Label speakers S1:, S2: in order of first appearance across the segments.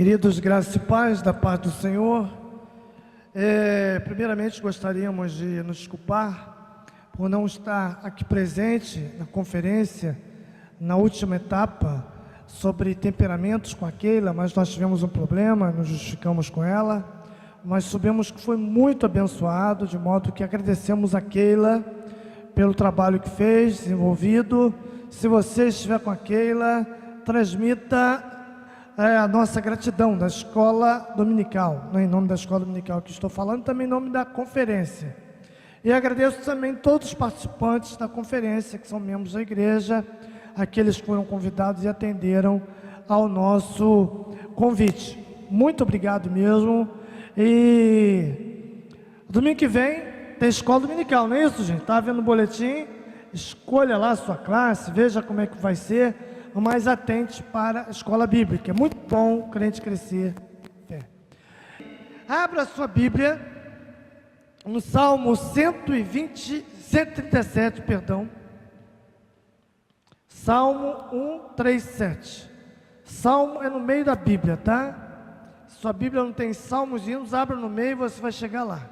S1: Queridos, graças e paz da paz do Senhor. Primeiramente gostaríamos de nos desculpar por não estar aqui presente na conferência, na última etapa, sobre temperamentos com a Keila, mas nós tivemos um problema, nos justificamos com ela, mas soubemos que foi muito abençoado, de modo que agradecemos a Keila pelo trabalho que fez, desenvolvido. Se você estiver com a Keila, transmita a nossa gratidão da escola dominical, não em nome da escola dominical que estou falando, também em nome da conferência. E agradeço também todos os participantes da conferência, que são membros da igreja, aqueles que foram convidados e atenderam ao nosso convite. Muito obrigado mesmo. E domingo que vem tem escola dominical, não é isso, gente? Está vendo o boletim? Escolha lá a sua classe, veja como é que vai ser, mas atente para a escola bíblica. É muito bom o crente crescer. Abra a sua Bíblia no Salmo 137, perdão. Salmo 137. Salmo é no meio da Bíblia, tá? Se sua Bíblia não tem salmos e hinos, abra no meio e você vai chegar lá.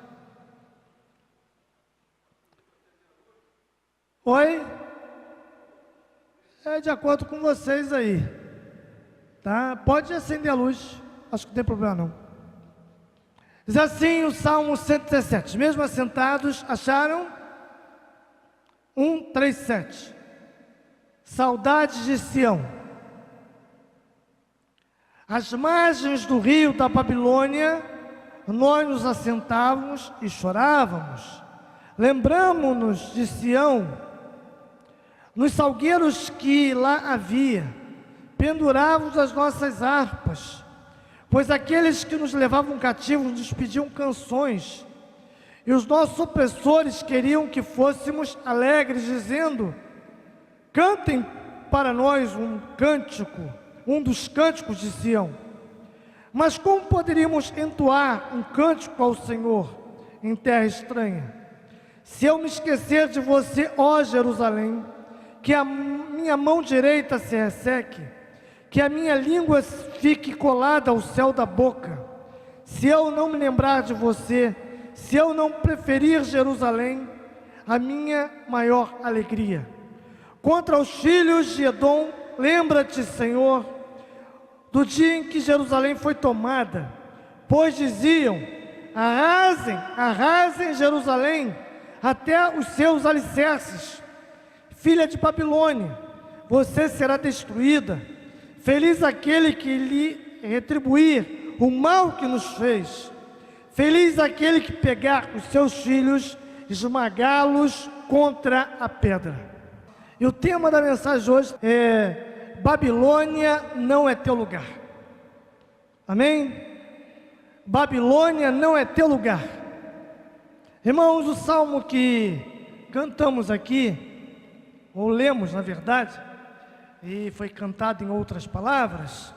S1: Oi? É de acordo com vocês aí, tá? Pode acender a luz, acho que não tem problema não. Diz assim o Salmo 117, mesmo assentados, acharam? 137. Saudades de Sião. Às margens do rio da Babilônia, nós nos assentávamos e chorávamos. Lembramo-nos de Sião, nos salgueiros que lá havia, pendurávamos as nossas harpas, pois aqueles que nos levavam cativos nos pediam canções, e os nossos opressores queriam que fôssemos alegres, dizendo: cantem para nós um cântico, um dos cânticos de Sião. Mas como poderíamos entoar um cântico ao Senhor em terra estranha? Se eu me esquecer de você, ó Jerusalém, que a minha mão direita se resseque, que a minha língua fique colada ao céu da boca, se eu não me lembrar de você, se eu não preferir Jerusalém, a minha maior alegria. Contra os filhos de Edom, lembra-te, Senhor, do dia em que Jerusalém foi tomada, pois diziam: arrasem, arrasem Jerusalém, até os seus alicerces. Filha de Babilônia, você será destruída. Feliz aquele que lhe retribuir o mal que nos fez. Feliz aquele que pegar os seus filhos, esmagá-los contra a pedra. E o tema da mensagem hoje é: Babilônia não é teu lugar. Amém? Babilônia não é teu lugar. Irmãos, o salmo que cantamos aqui, ou lemos na verdade, e foi cantado em outras palavras,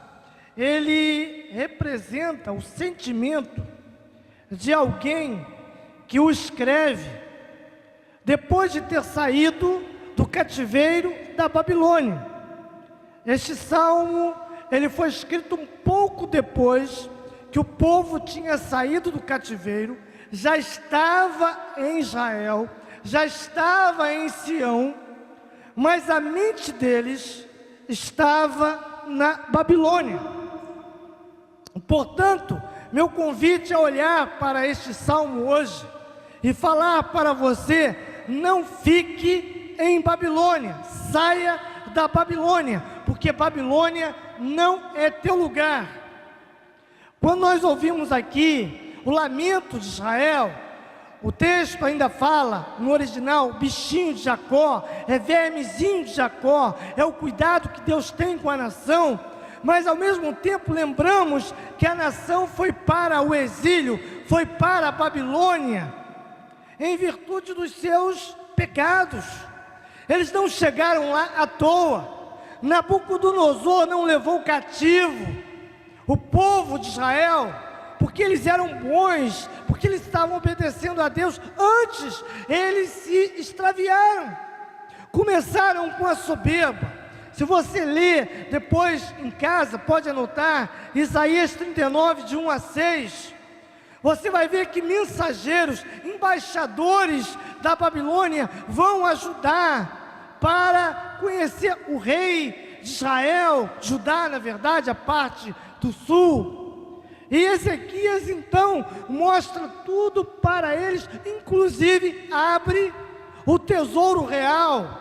S1: ele representa o sentimento de alguém que o escreve depois de ter saído do cativeiro da Babilônia. Este salmo, ele foi escrito um pouco depois que o povo tinha saído do cativeiro, já estava em Israel, já estava em Sião, mas a mente deles estava na Babilônia. Portanto, meu convite é olhar para este salmo hoje e falar para você: não fique em Babilônia, saia da Babilônia, porque Babilônia não é teu lugar. Quando nós ouvimos aqui o lamento de Israel, o texto ainda fala, no original, bichinho de Jacó, é vermezinho de Jacó, é o cuidado que Deus tem com a nação, mas ao mesmo tempo lembramos que a nação foi para o exílio, foi para a Babilônia, em virtude dos seus pecados. Eles não chegaram lá à toa. Nabucodonosor não levou cativo o povo de Israel, porque eles eram bons, porque eles estavam obedecendo a Deus. Antes, eles se extraviaram, começaram com a soberba, Se você ler depois em casa, pode anotar, Isaías 39, de 1 a 6, você vai ver que mensageiros, embaixadores da Babilônia vão ajudar para conhecer o rei de Israel, Judá, na verdade, a parte do sul. E Ezequias então mostra tudo para eles, inclusive abre o tesouro real.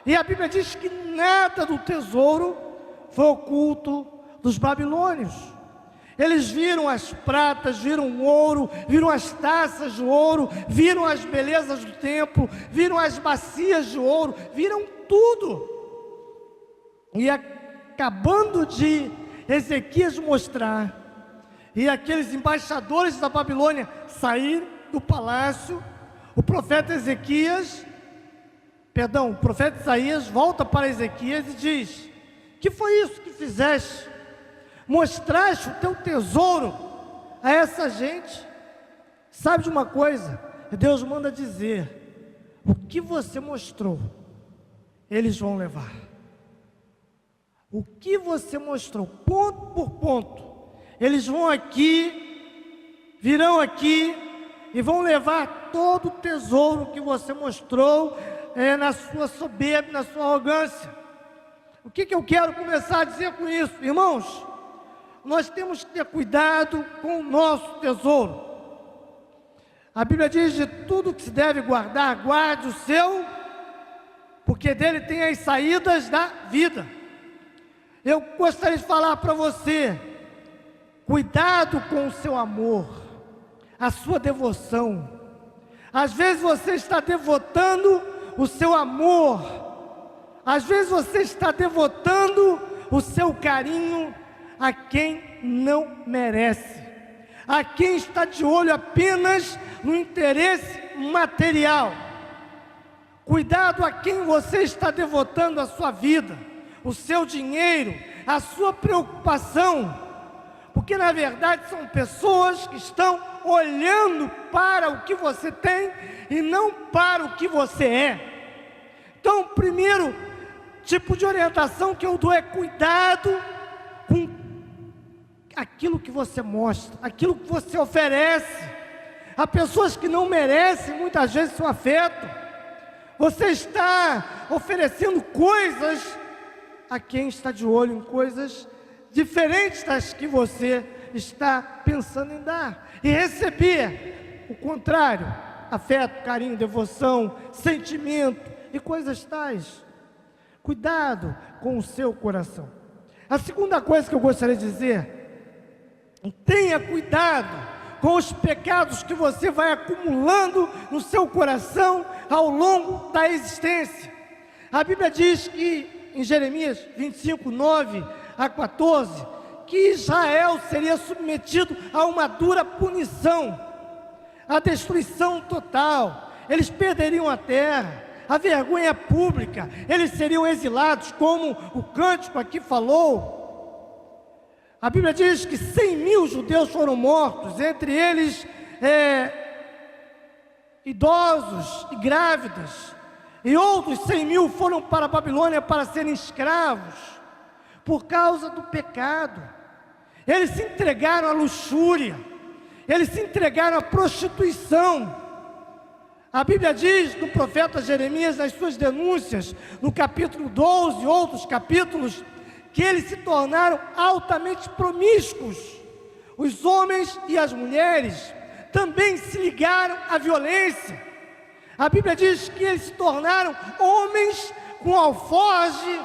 S1: E a Bíblia diz que nada do tesouro foi oculto dos babilônios. Eles viram as pratas, viram o ouro, viram as taças de ouro, viram as belezas do templo, viram as bacias de ouro, viram tudo. E acabando de Ezequias mostrar, e aqueles embaixadores da Babilônia saírem do palácio, o profeta Isaías volta para Ezequias e diz: que foi isso que fizeste? Mostraste o teu tesouro a essa gente? Sabe de uma coisa? Deus manda dizer: o que você mostrou, eles vão levar. O que você mostrou, ponto por ponto, eles vão aqui, virão aqui e vão levar todo o tesouro que você mostrou na sua soberba, na sua arrogância. O que eu quero começar a dizer com isso? Irmãos, nós temos que ter cuidado com o nosso tesouro. A Bíblia diz: de tudo que se deve guardar, guarde o seu, porque dele tem as saídas da vida. Eu gostaria de falar para você: cuidado com o seu amor, a sua devoção. Às vezes você está devotando o seu amor, às vezes você está devotando o seu carinho a quem não merece, a quem está de olho apenas no interesse material. Cuidado a quem você está devotando a sua vida, o seu dinheiro, a sua preocupação, porque na verdade são pessoas que estão olhando para o que você tem e não para o que você é. Então, o primeiro tipo de orientação que eu dou é cuidado com aquilo que você mostra, aquilo que você oferece. Há pessoas que não merecem muitas vezes seu afeto. Você está oferecendo coisas a quem está de olho em coisas diferentes das que você está pensando em dar, e receber o contrário: afeto, carinho, devoção, sentimento e coisas tais. Cuidado com o seu coração. A segunda coisa que eu gostaria de dizer: tenha cuidado com os pecados que você vai acumulando no seu coração ao longo da existência. A Bíblia diz que em Jeremias 25, 9 a 14, que Israel seria submetido a uma dura punição, a destruição total. Eles perderiam a terra, a vergonha pública, eles seriam exilados, como o cântico aqui falou. A Bíblia diz que 100.000 judeus foram mortos, entre eles idosos e grávidas. E outros 100.000 foram para a Babilônia para serem escravos, por causa do pecado. Eles se entregaram à luxúria, eles se entregaram à prostituição. A Bíblia diz no profeta Jeremias, nas suas denúncias, no capítulo 12 e outros capítulos, que eles se tornaram altamente promíscuos. Os homens e as mulheres também se ligaram à violência. A Bíblia diz que eles se tornaram homens com alforje,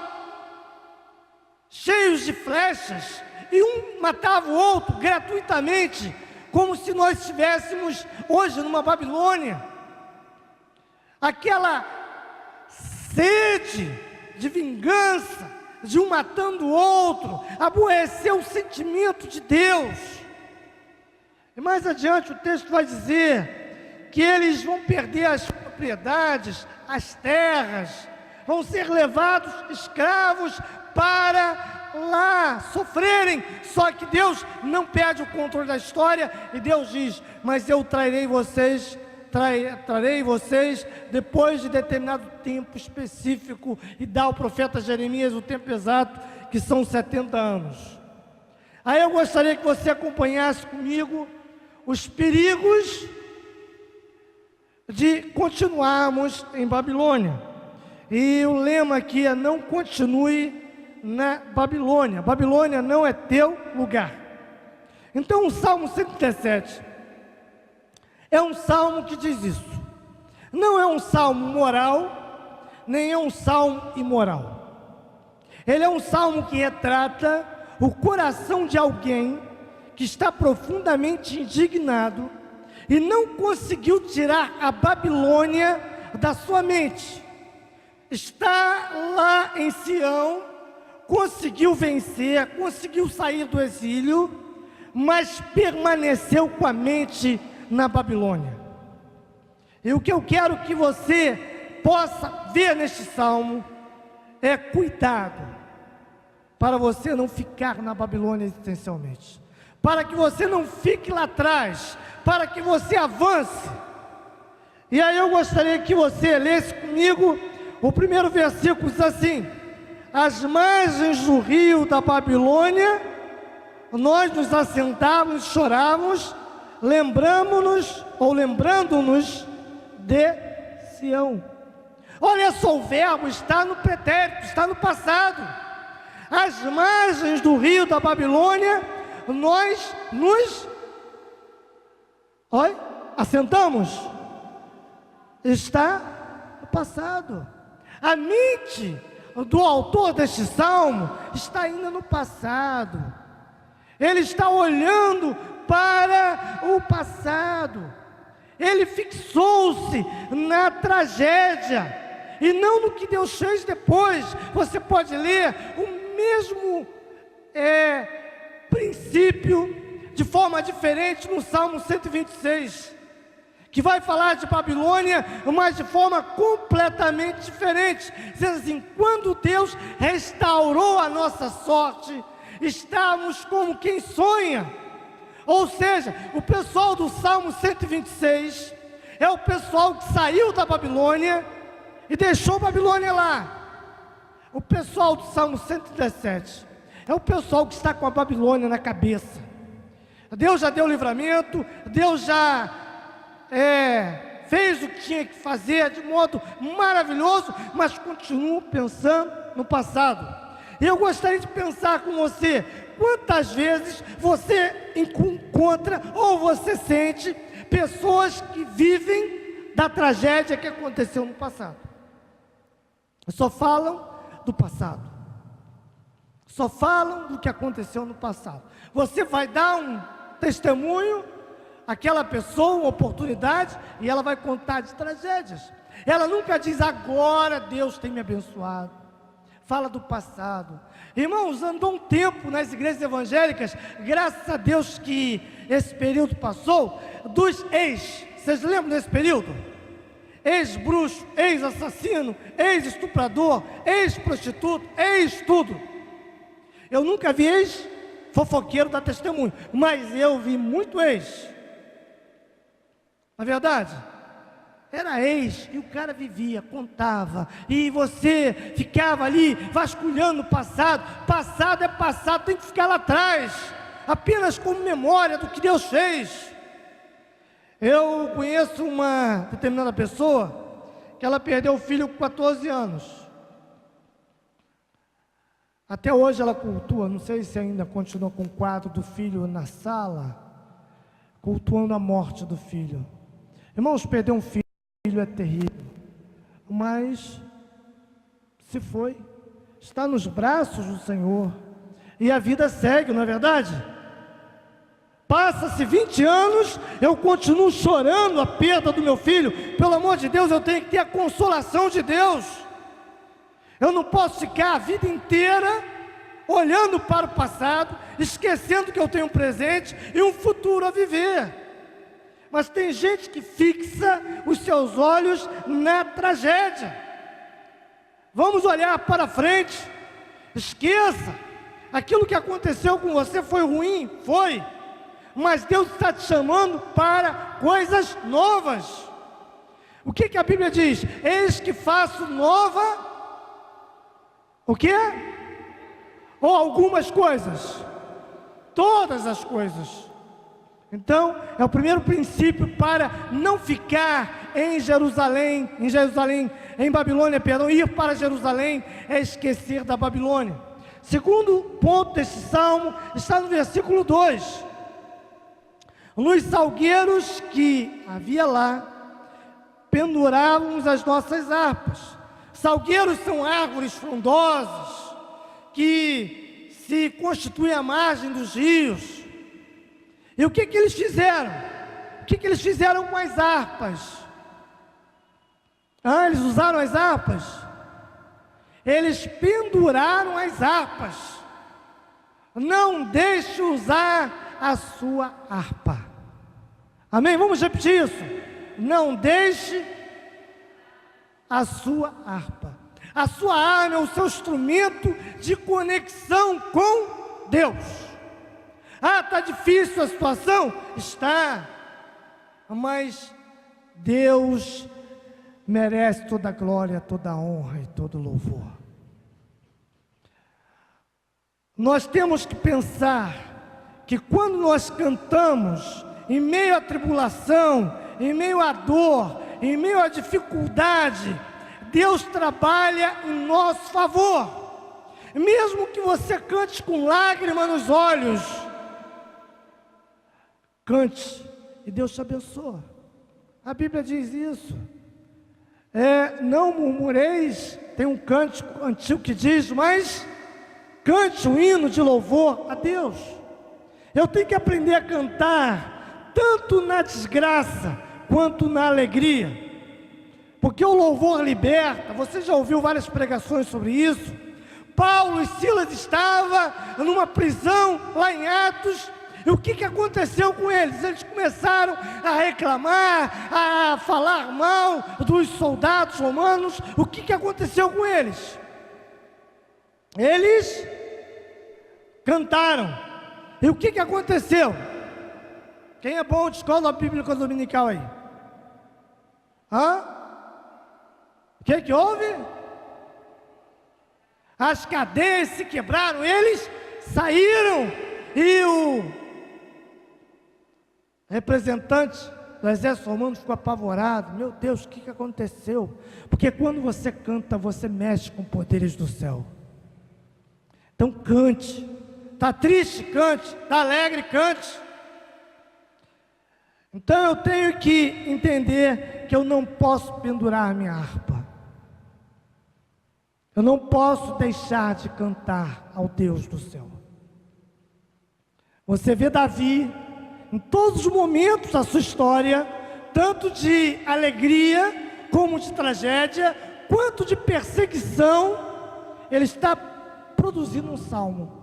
S1: cheios de flechas, e um matava o outro gratuitamente, como se nós estivéssemos hoje numa Babilônia. Aquela sede de vingança, de um matando o outro, aborreceu o sentimento de Deus. E mais adiante o texto vai dizer que eles vão perder as propriedades, as terras, vão ser levados escravos para lá sofrerem. Só que Deus não perde o controle da história, e Deus diz: mas eu trarei vocês trarei vocês depois de determinado tempo específico, e dá ao profeta Jeremias o tempo exato, que são 70 anos. Aí eu gostaria que você acompanhasse comigo os perigos de continuarmos em Babilônia. E o lema aqui é: não continue na Babilônia. Babilônia não é teu lugar. Então o Salmo 117 é um salmo que diz isso. Não é um salmo moral, nem é um salmo imoral. Ele é um salmo que retrata o coração de alguém que está profundamente indignado e não conseguiu tirar a Babilônia da sua mente. Está lá em Sião, conseguiu vencer, conseguiu sair do exílio, mas permaneceu com a mente na Babilônia. E o que eu quero que você possa ver neste salmo é cuidado, para você não ficar na Babilônia existencialmente, para que você não fique lá atrás, para que você avance. E aí eu gostaria que você lesse comigo o primeiro versículo. Diz assim: às margens do rio da Babilônia, nós nos assentávamos e chorávamos, lembrando-nos de Sião. Olha só, o verbo está no pretérito, está no passado. Às margens do rio da Babilônia, nós nos assentamos. Está no passado. A mente do autor deste salmo está ainda no passado. Ele está olhando para o passado. Ele fixou-se na tragédia e não no que Deus fez depois. Você pode ler o mesmo princípio de forma diferente no Salmo 126, que vai falar de Babilônia, mas de forma completamente diferente, dizendo assim: quando Deus restaurou a nossa sorte, estávamos como quem sonha. Ou seja, o pessoal do Salmo 126 é o pessoal que saiu da Babilônia e deixou a Babilônia lá. O pessoal do Salmo 117 é o pessoal que está com a Babilônia na cabeça. Deus já deu livramento, Deus já fez o que tinha que fazer de modo maravilhoso, mas continua pensando no passado. E eu gostaria de pensar com você: quantas vezes você encontra ou você sente pessoas que vivem da tragédia que aconteceu no passado? Só falam do passado, só falam do que aconteceu no passado. Você vai dar um testemunho, aquela pessoa, uma oportunidade, e ela vai contar de tragédias. Ela nunca diz: agora Deus tem me abençoado. Fala do passado. Irmãos, andou um tempo nas igrejas evangélicas, graças a Deus que esse período passou, dos ex. Vocês lembram desse período? Ex-bruxo, ex-assassino, ex-estuprador, ex-prostituto, ex-tudo. Eu nunca vi ex-fofoqueiro dar testemunho, mas eu vi muito ex. Na verdade, era ex, e o cara vivia, contava, e você ficava ali vasculhando o passado. Passado é passado, tem que ficar lá atrás, apenas como memória do que Deus fez. Eu conheço uma determinada pessoa que ela perdeu o filho com 14 anos. Até hoje ela cultua, não sei se ainda continua com o quadro do filho na sala, cultuando a morte do filho. Irmãos, perder um filho é terrível, mas se foi, está nos braços do Senhor, e a vida segue, não é verdade? Passa-se 20 anos, eu continuo chorando a perda do meu filho. Pelo amor de Deus, eu tenho que ter a consolação de Deus. Eu não posso ficar a vida inteira olhando para o passado, esquecendo que eu tenho um presente e um futuro a viver. Mas tem gente que fixa os seus olhos na tragédia. Vamos olhar para frente. Esqueça, aquilo que aconteceu com você foi ruim, foi. Mas Deus está te chamando para coisas novas. O que a Bíblia diz? Eis que faço nova, o quê? Ou algumas coisas? Todas as coisas. Então, é o primeiro princípio para não ficar em Babilônia, perdão, ir para Jerusalém é esquecer da Babilônia. Segundo ponto desse salmo está no versículo 2. Nos salgueiros que havia lá, pendurávamos as nossas harpas. Salgueiros são árvores frondosas que se constituem à margem dos rios. E o que eles fizeram? O que eles fizeram com as harpas? Eles usaram as harpas? Eles penduraram as harpas. Não deixe usar a sua harpa. Amém? Vamos repetir isso. Não deixe a sua harpa. A sua arma é o seu instrumento de conexão com Deus. Está difícil a situação? Está. Mas Deus merece toda a glória, toda a honra e todo o louvor. Nós temos que pensar que quando nós cantamos, em meio à tribulação, em meio à dor, em meio à dificuldade, Deus trabalha em nosso favor. Mesmo que você cante com lágrimas nos olhos, cante e Deus te abençoa. A Bíblia diz isso. Não murmureis, tem um cântico antigo que diz, mas cante um hino de louvor a Deus. Eu tenho que aprender a cantar, tanto na desgraça, quanto na alegria, porque o louvor liberta. Você já ouviu várias pregações sobre isso. Paulo e Silas estavam numa prisão lá em Atos. E o que aconteceu com eles? Eles começaram a reclamar, a falar mal dos soldados romanos. O que aconteceu com eles? Eles cantaram. E o que aconteceu? Quem é bom de escola bíblica dominical aí? O que houve? As cadeias se quebraram, eles saíram. E o representante do exército romano ficou apavorado. Meu Deus, o que aconteceu? Porque quando você canta, você mexe com poderes do céu. Então cante. Está triste, cante. Está alegre, cante. Então eu tenho que entender que eu não posso pendurar minha harpa. Eu não posso deixar de cantar ao Deus do céu. Você vê Davi, em todos os momentos da sua história, tanto de alegria, como de tragédia, quanto de perseguição, ele está produzindo um salmo.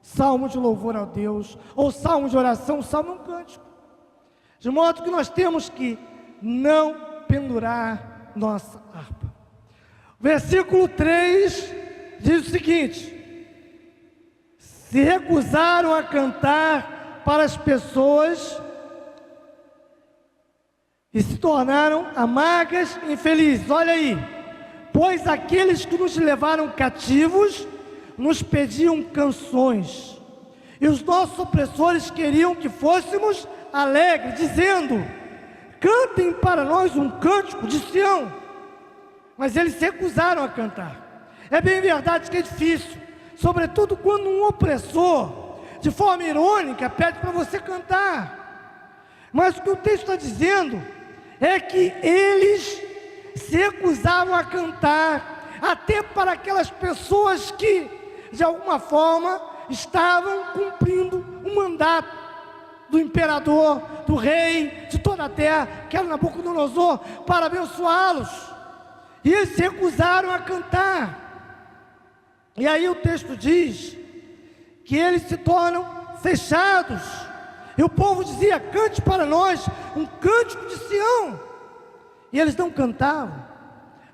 S1: Salmo de louvor a Deus, ou salmo de oração. Salmo é um cântico. De modo que nós temos que não pendurar nossa harpa. Versículo 3 diz o seguinte: se recusaram a cantar para as pessoas e se tornaram amargas e infelizes. Olha aí, pois aqueles que nos levaram cativos nos pediam canções, e os nossos opressores queriam que fôssemos alegres, dizendo: cantem para nós um cântico de Sião. Mas eles se recusaram a cantar. É bem verdade que é difícil, sobretudo quando um opressor, de forma irônica, pede para você cantar. Mas o que o texto está dizendo é que eles se recusavam a cantar, até para aquelas pessoas que, de alguma forma, estavam cumprindo o mandato do imperador, do rei, de toda a terra, que era Nabucodonosor, para abençoá-los. E eles se recusaram a cantar. E aí o texto diz que eles se tornam fechados. E o povo dizia: cante para nós um cântico de Sião. E eles não cantavam.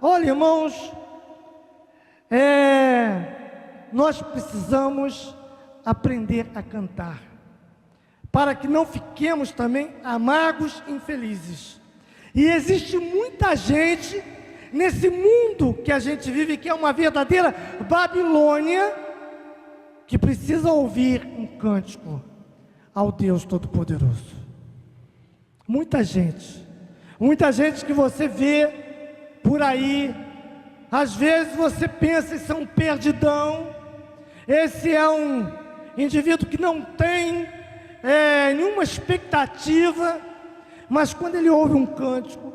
S1: Olha, irmãos, nós precisamos aprender a cantar, para que não fiquemos também amargos e infelizes. E existe muita gente nesse mundo que a gente vive, que é uma verdadeira Babilônia, que precisa ouvir um cântico ao Deus Todo-Poderoso. Muita gente que você vê por aí, às vezes você pensa isso é um perdidão, esse é um indivíduo que não tem nenhuma expectativa, mas quando ele ouve um cântico,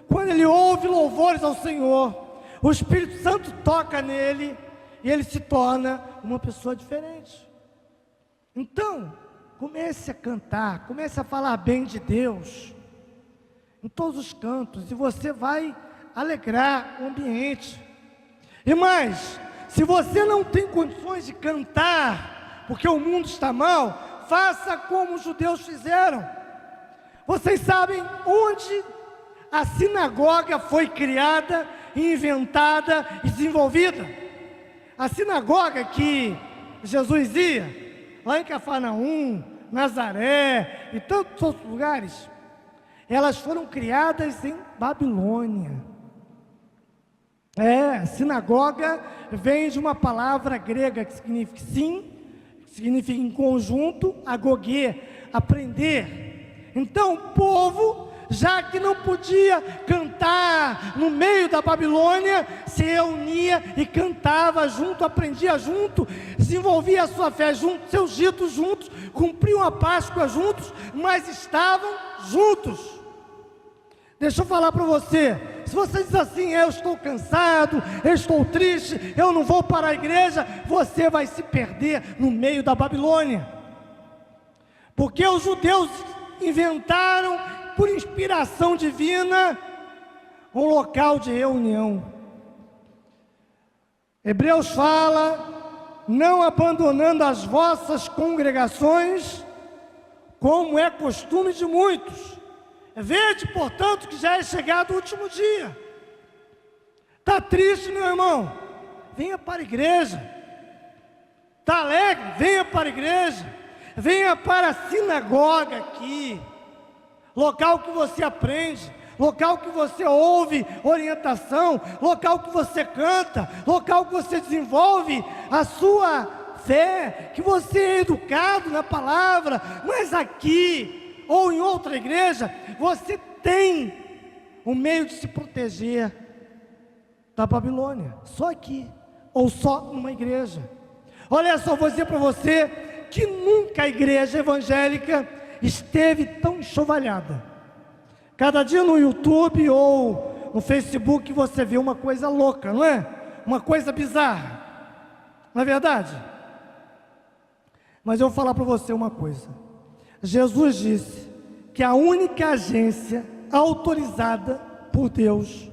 S1: quando ele ouve louvores ao Senhor, o Espírito Santo toca nele e ele se torna uma pessoa diferente. Então, comece a cantar, comece a falar bem de Deus em todos os cantos, e você vai alegrar o ambiente. E mais, se você não tem condições de cantar, porque o mundo está mal, faça como os judeus fizeram. Vocês sabem onde a sinagoga foi criada, inventada e desenvolvida? A sinagoga que Jesus ia, lá em Cafarnaum, Nazaré e tantos outros lugares, elas foram criadas em Babilônia. Sinagoga vem de uma palavra grega que significa sim, significa em conjunto, agogê, aprender. Então o povo, já que não podia cantar no meio da Babilônia, se reunia e cantava junto, aprendia junto, desenvolvia a sua fé junto, seus ritos juntos, cumpriam a Páscoa juntos, mas estavam juntos. Deixa eu falar para você, se você diz assim, eu estou cansado, eu estou triste, eu não vou para a igreja, você vai se perder no meio da Babilônia, porque os judeus inventaram, por inspiração divina, um local de reunião. Hebreus fala, não abandonando as vossas congregações, como é costume de muitos. Vede, portanto, que já é chegado o último dia. Está triste, meu irmão? Venha para a igreja. Está alegre? Venha para a igreja. Venha para a sinagoga aqui. Local que você aprende, local que você ouve orientação, local que você canta, local que você desenvolve a sua fé, que você é educado na palavra. Mas aqui ou em outra igreja, você tem um meio de se proteger da Babilônia, só aqui, ou só numa igreja. Olha só, vou dizer para você, que nunca a igreja evangélica esteve tão enxovalhada. Cada dia no YouTube ou no Facebook você vê uma coisa louca, não é? Uma coisa bizarra, não é verdade? Mas eu vou falar para você uma coisa. Jesus disse que a única agência autorizada por Deus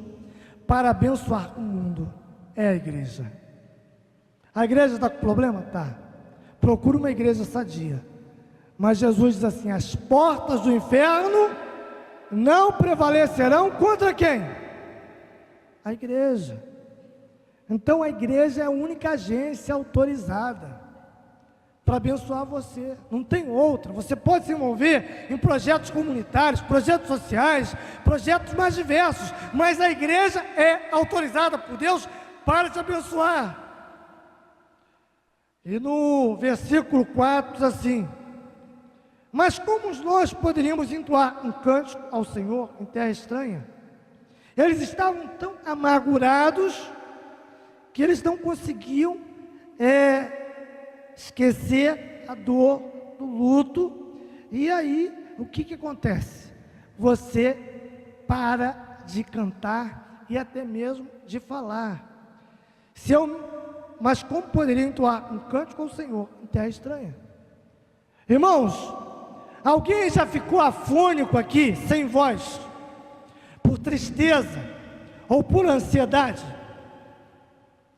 S1: para abençoar o mundo é a igreja. A igreja está com problema? Tá. Procura uma igreja sadia. Mas Jesus diz assim, as portas do inferno não prevalecerão contra quem? A igreja. Então a igreja é a única agência autorizada para abençoar você, não tem outra. Você pode se envolver em projetos comunitários, projetos sociais, projetos mais diversos, mas a igreja é autorizada por Deus para te abençoar. E no versículo 4 diz assim, mas como nós poderíamos entoar um cântico ao Senhor em terra estranha? Eles estavam tão amargurados que eles não conseguiam esquecer a dor do luto. E aí, o que acontece? Você para de cantar e até mesmo de falar. Mas como poderia entoar um cântico ao Senhor em terra estranha? Irmãos, alguém já ficou afônico aqui, sem voz, por tristeza ou por ansiedade?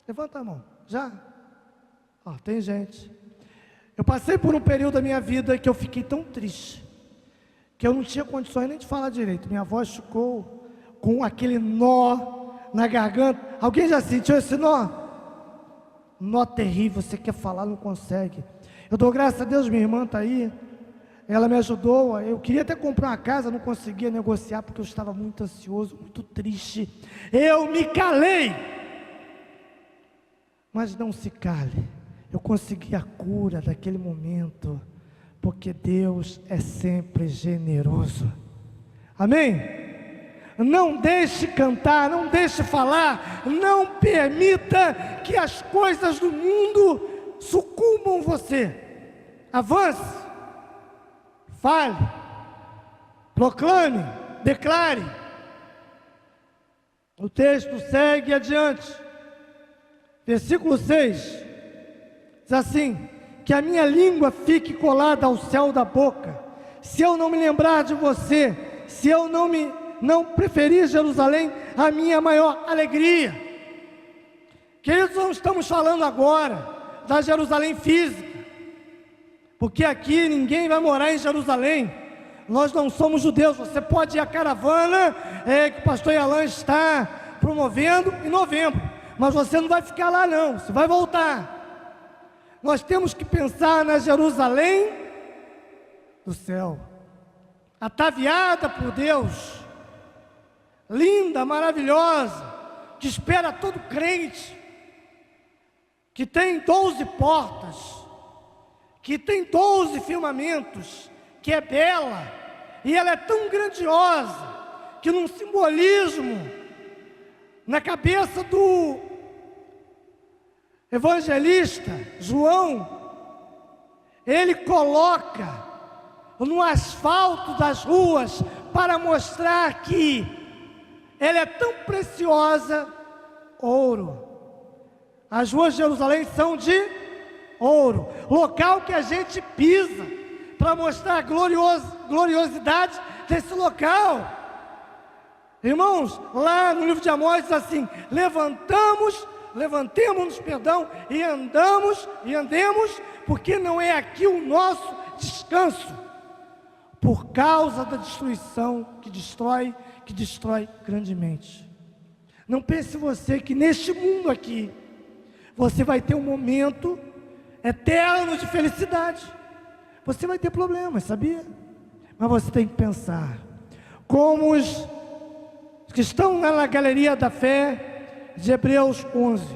S1: Levanta a mão. Já? Tem gente. Eu passei por um período da minha vida que eu fiquei tão triste, que eu não tinha condições nem de falar direito. Minha voz ficou com aquele nó na garganta. Alguém já sentiu esse nó? Nó terrível, você quer falar, não consegue. Eu dou graças a Deus, minha irmã está aí. ela me ajudou. Eu queria até comprar uma casa, não conseguia negociar porque eu estava muito ansioso, muito triste. Eu me calei, mas não se cale. Eu consegui a cura daquele momento, porque Deus é sempre generoso. Amém? Não deixe cantar, não deixe falar, não permita que as coisas do mundo sucumbam você. Avance, fale, proclame, declare. O texto segue adiante. Versículo 6 diz assim: que a minha língua fique colada ao céu da boca, se eu não me lembrar de você, se eu não preferir Jerusalém a minha maior alegria. Queridos, não estamos falando agora da Jerusalém física, porque aqui ninguém vai morar em Jerusalém. Nós não somos judeus. Você pode ir à caravana que o pastor Alan está promovendo em novembro, mas você não vai ficar lá não, você vai voltar. Nós temos que pensar na Jerusalém do céu, ataviada por Deus, linda, maravilhosa, que espera todo crente, que tem 12 portas, que tem 12 firmamentos, que é bela, e ela é tão grandiosa, que num simbolismo, na cabeça do evangelista João, ele coloca no asfalto das ruas, para mostrar que ela é tão preciosa, ouro. As ruas de Jerusalém são de ouro, local que a gente pisa, para mostrar a gloriosidade desse local. Irmãos, lá no livro de Amós diz assim: levantemo-nos, e andemos, porque não é aqui o nosso descanso, por causa da destruição que destrói grandemente. Não pense você que neste mundo aqui, você vai ter um momento eterno de felicidade. Você vai ter problemas, sabia? Mas você tem que pensar, como os que estão na galeria da fé de Hebreus 11,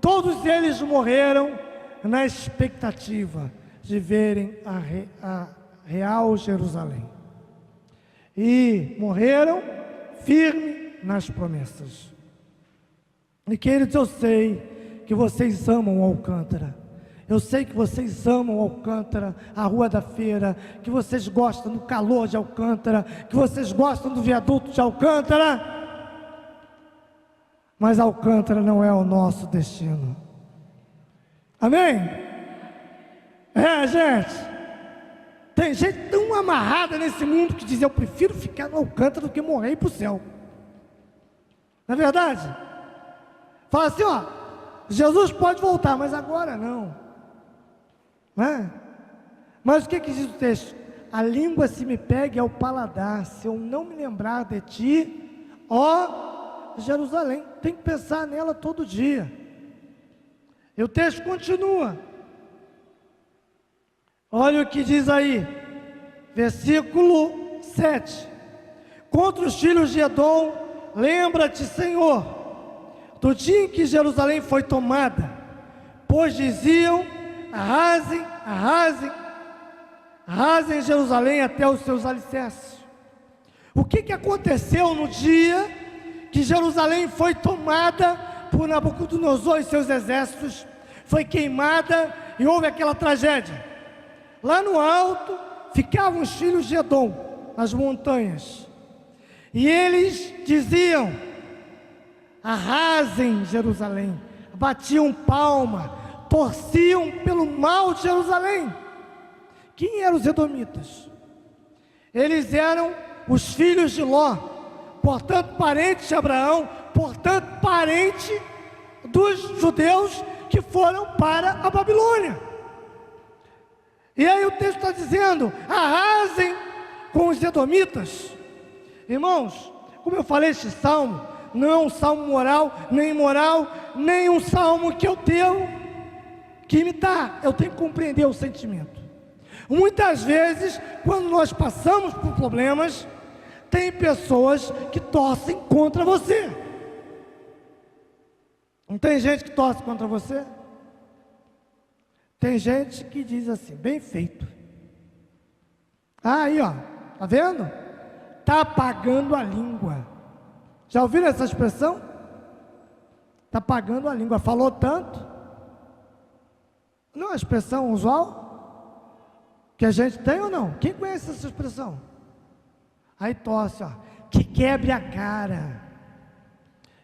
S1: todos eles morreram na expectativa de verem a real Jerusalém, e morreram firme nas promessas. E queridos, eu sei que vocês amam Alcântara, eu sei que vocês amam Alcântara, a Rua da Feira, que vocês gostam do calor de Alcântara, que vocês gostam do viaduto de Alcântara, mas Alcântara não é o nosso destino. Amém? Gente, tem gente tão amarrada nesse mundo que diz: eu prefiro ficar no Alcântara do que morrer e ir para o céu. Não é verdade? Fala assim, ó, Jesus pode voltar, mas agora não. Não é? Mas o que diz o texto? A língua se me pegue ao paladar, se eu não me lembrar de ti, ó Jerusalém. Tem que pensar nela todo dia. E o texto continua. Olha o que diz aí, versículo 7. Contra os filhos de Edom, lembra-te, Senhor, do dia em que Jerusalém foi tomada, pois diziam: arrasem Jerusalém até os seus alicerces. O que aconteceu no dia que Jerusalém foi tomada por Nabucodonosor e seus exércitos? Foi queimada e houve aquela tragédia. Lá no alto ficavam os filhos de Edom, nas montanhas, e eles diziam: arrasem Jerusalém. Batiam palma, torciam pelo mal de Jerusalém. Quem eram os edomitas? Eles eram os filhos de Ló, portanto parentes de Abraão, portanto parente dos judeus que foram para a Babilônia. E aí o texto está dizendo: arrasem com os edomitas. Irmãos, como eu falei, este salmo não é um salmo moral, nem imoral, nem um salmo que eu tenho que imitar. Eu tenho que compreender o sentimento. Muitas vezes, quando nós passamos por problemas, tem pessoas que torcem contra você. Não tem gente que torce contra você? Tem gente que diz assim, bem feito. Aí, ó, tá vendo? Tá apagando a língua. Já ouviram essa expressão? Tá apagando a língua. Falou tanto. Não é uma expressão usual que a gente tem ou não? Quem conhece essa expressão? Aí torce, ó, que quebre a cara.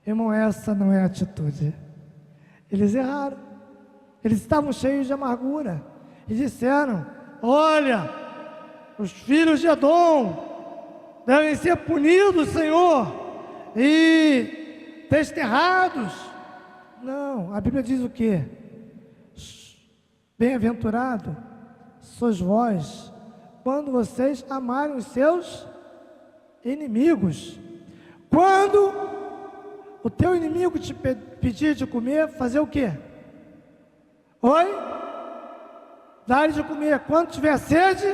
S1: Irmão, essa não é a atitude. Eles erraram. Eles estavam cheios de amargura e disseram: olha, os filhos de Edom devem ser punidos, Senhor, e desterrados. Não, a Bíblia diz o quê? Bem-aventurado sois vós quando vocês amarem os seus inimigos. Quando o teu inimigo te pedir de comer, fazer o quê? Oi? Dá-lhe de comer. Quando tiver sede,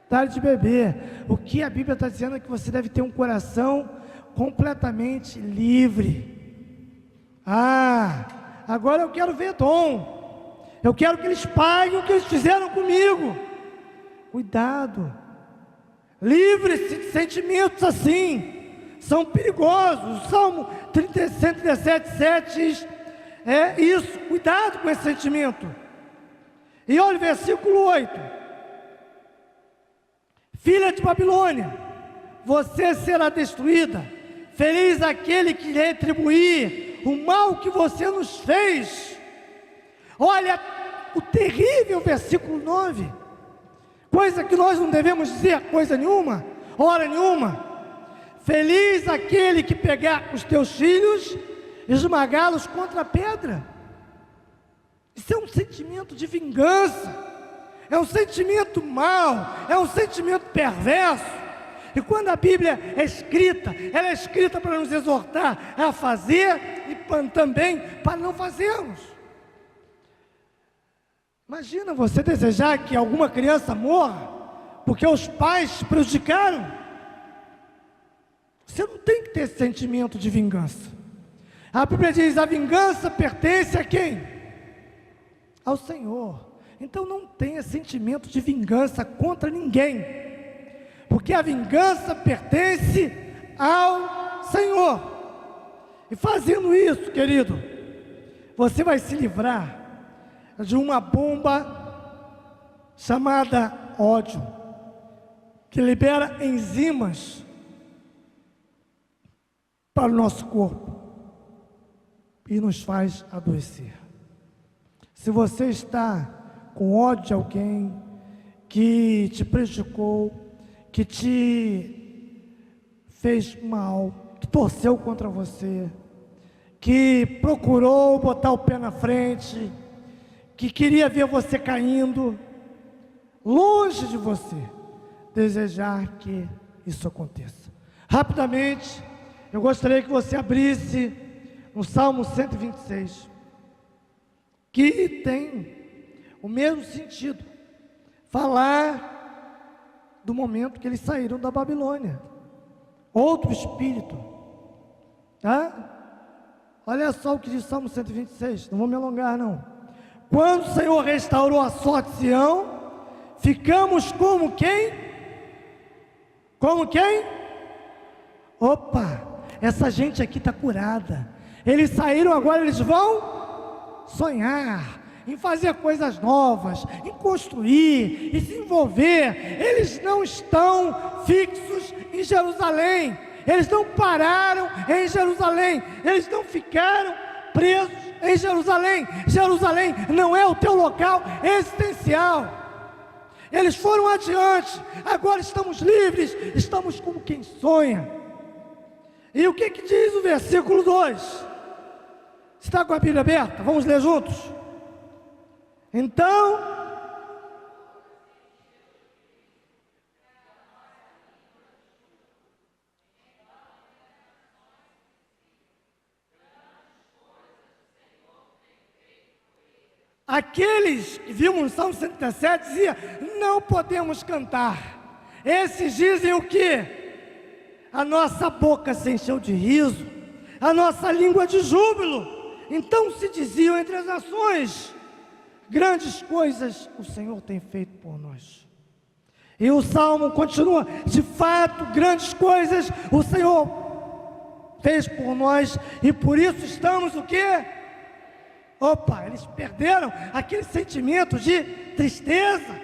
S1: dá-lhe de beber. O que a Bíblia está dizendo é que você deve ter um coração completamente livre. Agora eu quero ver Dom. Eu quero que eles paguem o que eles fizeram comigo. Cuidado. Livre-se de sentimentos assim. São perigosos. O Salmo 117,7 diz isso. Cuidado com esse sentimento. E olha o versículo 8. Filha de Babilônia, você será destruída. Feliz aquele que retribuir o mal que você nos fez. Olha o terrível versículo 9. Coisa que nós não devemos dizer coisa nenhuma, hora nenhuma. Feliz aquele que pegar os teus filhos e esmagá-los contra a pedra. Isso é um sentimento de vingança. É um sentimento mau, é um sentimento perverso. E quando a Bíblia é escrita, ela é escrita para nos exortar a fazer e também para não fazermos. Imagina você desejar que alguma criança morra porque os pais prejudicaram. Você não tem que ter esse sentimento de vingança. A Bíblia diz: a vingança pertence a quem? Ao Senhor. Então não tenha sentimento de vingança contra ninguém, porque a vingança pertence ao Senhor. E fazendo isso, querido, você vai se livrar de uma bomba chamada ódio, que libera enzimas para o nosso corpo e nos faz adoecer. Se você está com ódio de alguém que te prejudicou, que te fez mal, que torceu contra você, que procurou botar o pé na frente, que queria ver você caindo, longe de você desejar que isso aconteça. Rapidamente, eu gostaria que você abrisse no Salmo 126, que tem o mesmo sentido, falar do momento que eles saíram da Babilônia. Outro espírito, tá? Olha só o que diz o Salmo 126, não vou me alongar não. Quando o Senhor restaurou a sorte de Sião, ficamos como quem? Como quem? Opa, essa gente aqui está curada. Eles saíram, agora eles vão sonhar em fazer coisas novas, em construir, em se envolver. Eles não estão fixos em Jerusalém, eles não pararam em Jerusalém, eles não ficaram presos em Jerusalém. Jerusalém não é o teu local existencial. Eles foram adiante, agora estamos livres, estamos como quem sonha. E o que diz o versículo 2? Está com a Bíblia aberta? Vamos ler juntos? Então, aqueles que vimos no Salmo 137 dizia: não podemos cantar. Esses dizem o quê? A nossa boca se encheu de riso, a nossa língua de júbilo. Então se diziam entre as nações: grandes coisas o Senhor tem feito por nós. E o Salmo continua: de fato, grandes coisas o Senhor fez por nós, e por isso estamos o quê? Opa, eles perderam aquele sentimento de tristeza,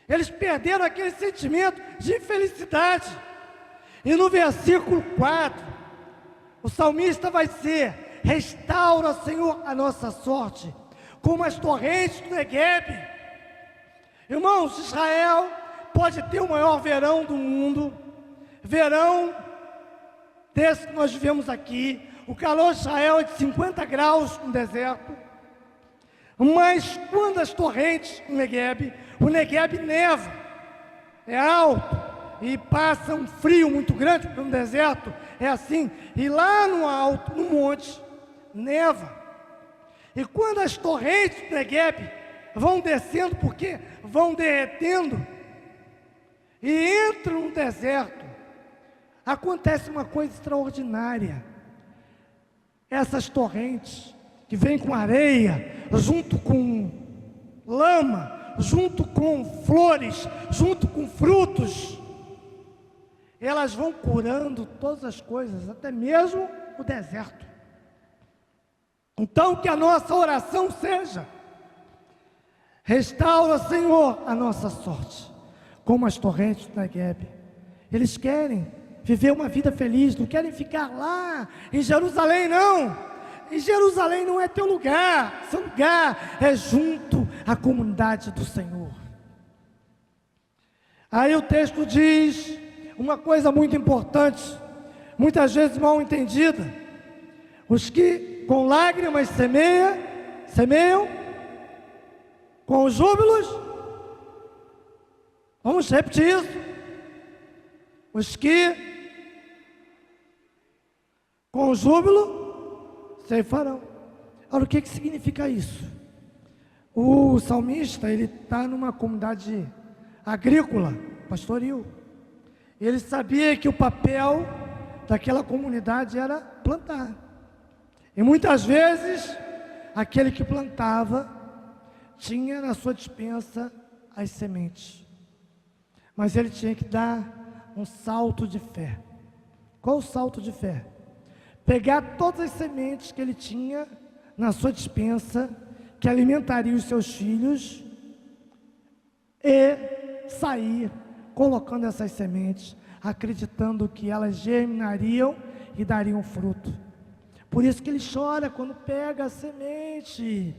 S1: eles perderam aquele sentimento de infelicidade. E no versículo 4, o salmista vai ser: restaura, Senhor, a nossa sorte, como as torrentes do Negueb. Irmãos, Israel pode ter o maior verão do mundo, verão desse que nós vivemos aqui. O calor de Israel é de 50 graus no deserto, mas quando as torrentes do Negueb, o Negueb neva, é alto e passa um frio muito grande, porque no deserto é assim, e lá no alto, no monte, neva. E quando as torrentes do Negueb vão descendo, porque vão derretendo e entram no deserto, acontece uma coisa extraordinária. Essas torrentes que vêm com areia, junto com lama, junto com flores, junto com frutos, elas vão curando todas as coisas, até mesmo o deserto. Então que a nossa oração seja: restaura, Senhor, a nossa sorte, como as torrentes do Negueb. Eles querem viver uma vida feliz, não querem ficar lá em Jerusalém, não. Em Jerusalém não é teu lugar, seu lugar é junto à comunidade do Senhor. Aí o texto diz uma coisa muito importante, muitas vezes mal entendida: os que com lágrimas semeiam com os júbilos. Vamos repetir isso: os que com júbilo ceifarão. Ora, o que significa isso? O salmista, ele está numa comunidade agrícola, pastoril. Ele sabia que o papel daquela comunidade era plantar. E muitas vezes, aquele que plantava tinha na sua despensa as sementes. Mas ele tinha que dar um salto de fé. Qual o salto de fé? Pegar todas as sementes que ele tinha na sua despensa, que alimentaria os seus filhos, e sair colocando essas sementes, acreditando que elas germinariam e dariam fruto. Por isso que ele chora quando pega a semente.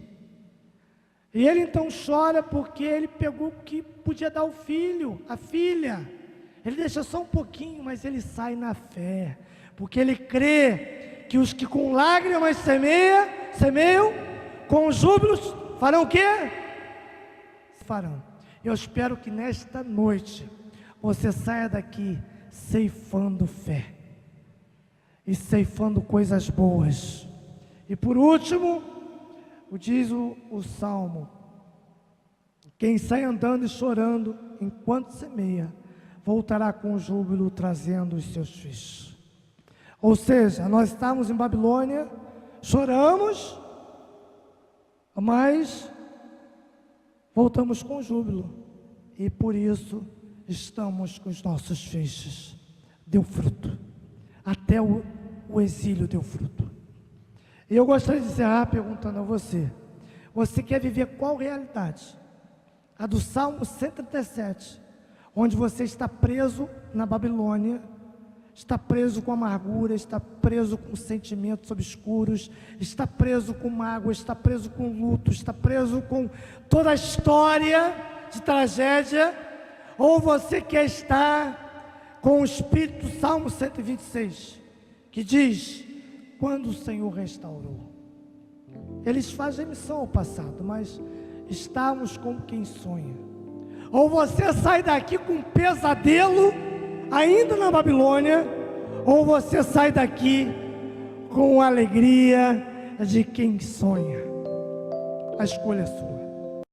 S1: E ele então chora porque ele pegou o que podia dar ao filho, a filha. Ele deixa só um pouquinho, mas ele sai na fé, porque ele crê que os que com lágrimas semeiam, com júbilos farão o quê? Farão. Eu espero que nesta noite você saia daqui ceifando fé e ceifando coisas boas. E por último, diz o Salmo: quem sai andando e chorando enquanto semeia, voltará com júbilo trazendo os seus filhos. Ou seja, nós estamos em Babilônia, choramos, mas voltamos com júbilo, e por isso estamos com os nossos feixes. Deu fruto, até o exílio deu fruto. E eu gostaria de encerrar perguntando a você: você quer viver qual realidade? A do Salmo 137, onde você está preso na Babilônia, está preso com amargura, está preso com sentimentos obscuros, está preso com mágoa, está preso com luto, está preso com toda a história de tragédia? Ou você quer estar com o espírito do Salmo 126, que diz: quando o Senhor restaurou? Eles fazem missão ao passado, mas estamos como quem sonha. Ou você sai daqui com um pesadelo ainda na Babilônia, ou você sai daqui com a alegria de quem sonha. A escolha é sua.